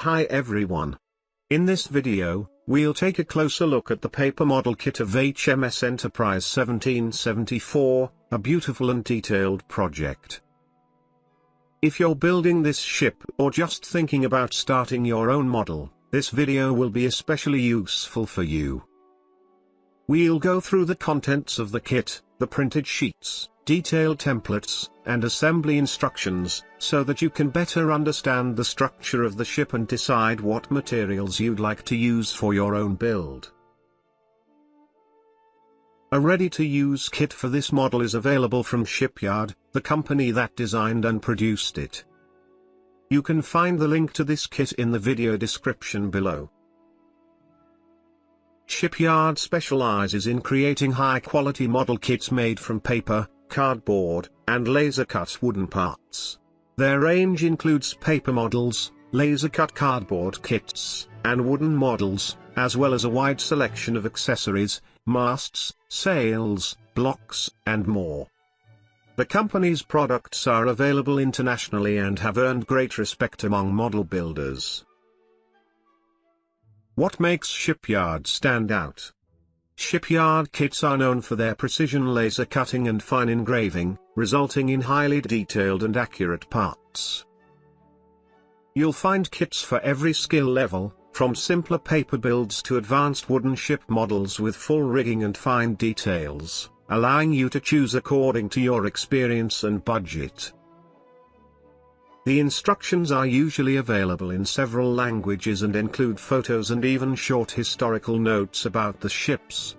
Hi everyone. In this video, we'll take a closer look at the paper model kit of HMS Enterprise 1774, a beautiful and detailed project. If you're building this ship or just thinking about starting your own model, this video will be especially useful for you. We'll go through the contents of the kit, the printed sheets, detailed templates, and assembly instructions, so that you can better understand the structure of the ship and decide what materials you'd like to use for your own build. A ready-to-use kit for this model is available from Shipyard, the company that designed and produced it. You can find the link to this kit in the video description below. Shipyard specializes in creating high-quality model kits made from paper, cardboard, and laser-cut wooden parts. Their range includes paper models, laser-cut cardboard kits, and wooden models, as well as a wide selection of accessories, masts, sails, blocks, and more. The company's products are available internationally and have earned great respect among model builders. What makes Shipyard stand out? Shipyard kits are known for their precision laser cutting and fine engraving, resulting in highly detailed and accurate parts. You'll find kits for every skill level, from simpler paper builds to advanced wooden ship models with full rigging and fine details, allowing you to choose according to your experience and budget. The instructions are usually available in several languages and include photos and even short historical notes about the ships.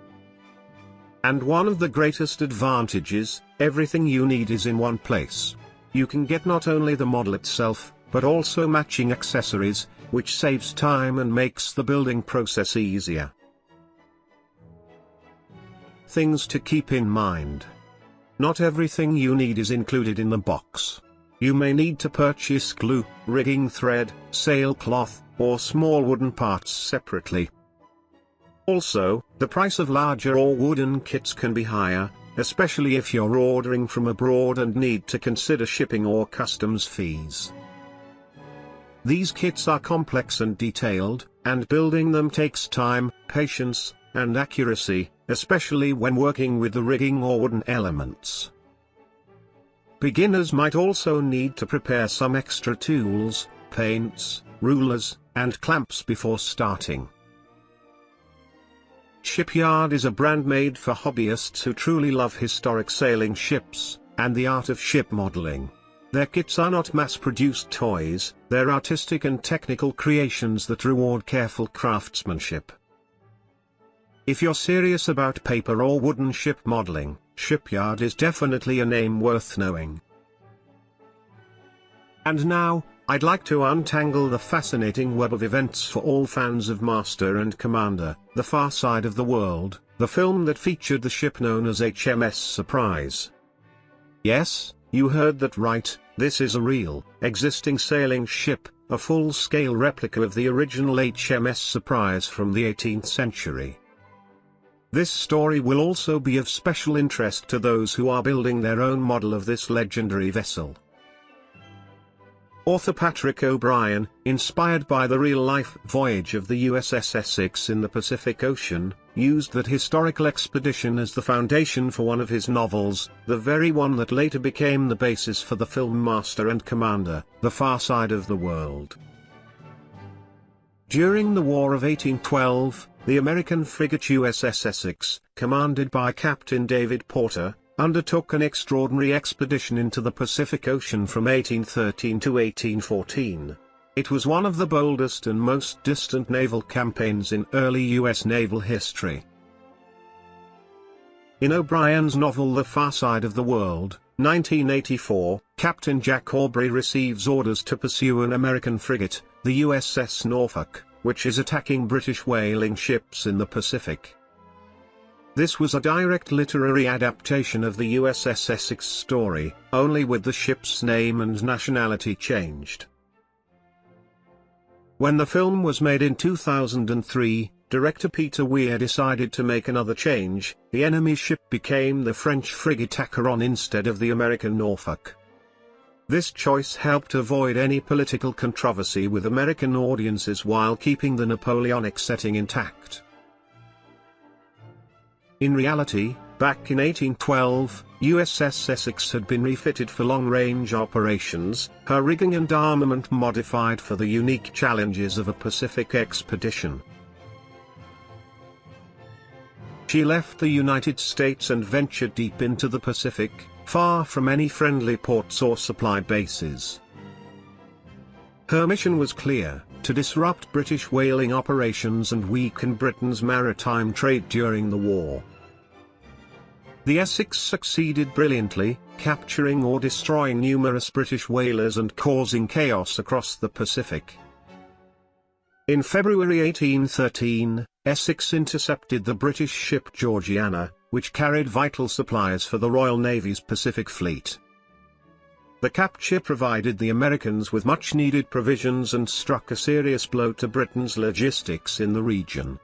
And one of the greatest advantages, everything you need is in one place. You can get not only the model itself, but also matching accessories, which saves time and makes the building process easier. Things to keep in mind. Not everything you need is included in the box. You may need to purchase glue, rigging thread, sailcloth, or small wooden parts separately. Also, the price of larger or wooden kits can be higher, especially if you're ordering from abroad and need to consider shipping or customs fees. These kits are complex and detailed, and building them takes time, patience, and accuracy, especially when working with the rigging or wooden elements. Beginners might also need to prepare some extra tools, paints, rulers, and clamps before starting. Shipyard is a brand made for hobbyists who truly love historic sailing ships, and the art of ship modeling. Their kits are not mass-produced toys, they're artistic and technical creations that reward careful craftsmanship. If you're serious about paper or wooden ship modeling, Shipyard is definitely a name worth knowing. And now, I'd like to untangle the fascinating web of events for all fans of Master and Commander, The Far Side of the World, the film that featured the ship known as HMS Surprise. Yes, you heard that right, this is a real, existing sailing ship, a full-scale replica of the original HMS Surprise from the 18th century. This story will also be of special interest to those who are building their own model of this legendary vessel. Author Patrick O'Brian, inspired by the real-life voyage of the USS ESSEX in the Pacific Ocean, used that historical expedition as the foundation for one of his novels, the very one that later became the basis for the film Master and Commander, The Far Side of the World. During the War of 1812, the American frigate USS ESSEX, commanded by Captain David Porter, undertook an extraordinary expedition into the Pacific Ocean from 1813 to 1814. It was one of the boldest and most distant naval campaigns in early U.S. naval history. In O'Brian's novel The Far Side of the World, 1984, Captain Jack Aubrey receives orders to pursue an American frigate, the USS Norfolk, which is attacking British whaling ships in the Pacific. This was a direct literary adaptation of the USS Essex story, only with the ship's name and nationality changed. When the film was made in 2003, director Peter Weir decided to make another change. The enemy ship became the French frigate Acheron instead of the American Norfolk. This choice helped avoid any political controversy with American audiences while keeping the Napoleonic setting intact. In reality, back in 1812, USS Essex had been refitted for long-range operations, her rigging and armament modified for the unique challenges of a Pacific expedition. She left the United States and ventured deep into the Pacific, far from any friendly ports or supply bases. Her mission was clear: to disrupt British whaling operations and weaken Britain's maritime trade during the war. The Essex succeeded brilliantly, capturing or destroying numerous British whalers and causing chaos across the Pacific. In February 1813, Essex intercepted the British ship Georgiana, which carried vital supplies for the Royal Navy's Pacific Fleet. The capture provided the Americans with much-needed provisions and struck a serious blow to Britain's logistics in the region.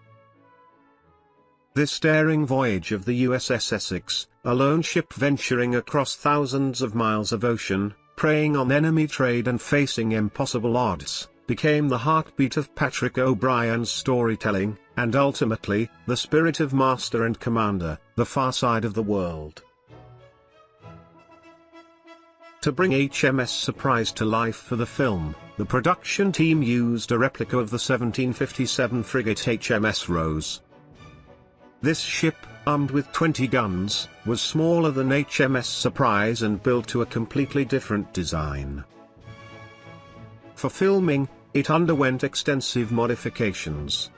This daring voyage of the USS Essex, a lone ship venturing across thousands of miles of ocean, preying on enemy trade and facing impossible odds, became the heartbeat of Patrick O'Brien's storytelling, and ultimately, the spirit of master and commander, the far side of the world. To bring HMS Surprise to life for the film, the production team used a replica of the 1757 frigate HMS Rose. This ship, armed with 20 guns, was smaller than HMS Surprise and built to a completely different design. For filming, it underwent extensive modifications.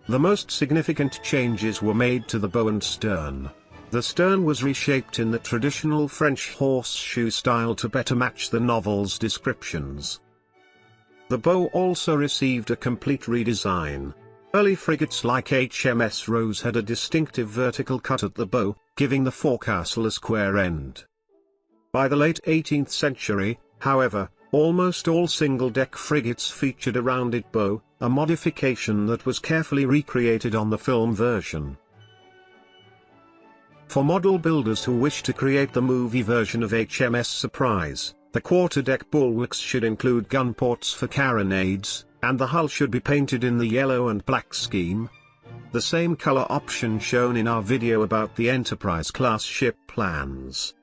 The most significant changes were made to the bow and stern. The stern was reshaped in the traditional French horseshoe style to better match the novel's descriptions. The bow also received a complete redesign. Early frigates like HMS Rose had a distinctive vertical cut at the bow, giving the forecastle a square end. By the late 18th century, however, almost all single-deck frigates featured a rounded bow, a modification that was carefully recreated on the film version. For model builders who wish to create the movie version of HMS Surprise, the quarterdeck bulwarks should include gun ports for carronades, and the hull should be painted in the yellow and black scheme. The same color option shown in our video about the Enterprise-class ship plans.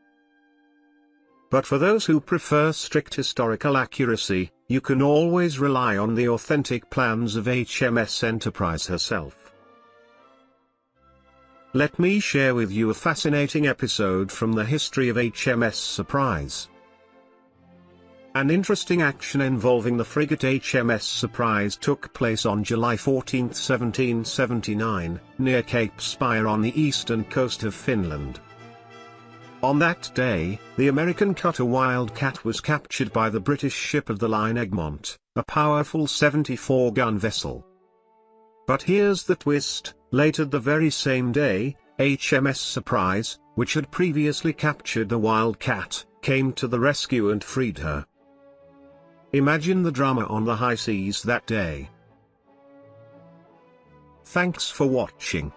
But for those who prefer strict historical accuracy, you can always rely on the authentic plans of HMS Enterprise herself. Let me share with you a fascinating episode from the history of HMS Surprise. An interesting action involving the frigate HMS Surprise took place on July 14, 1779, near Cape Spire on the eastern coast of Finland. On that day, the American cutter Wildcat was captured by the British ship of the line Egmont, a powerful 74-gun vessel. But here's the twist: later the very same day, HMS Surprise, which had previously captured the Wildcat, came to the rescue and freed her. Imagine the drama on the high seas that day. Thanks for watching.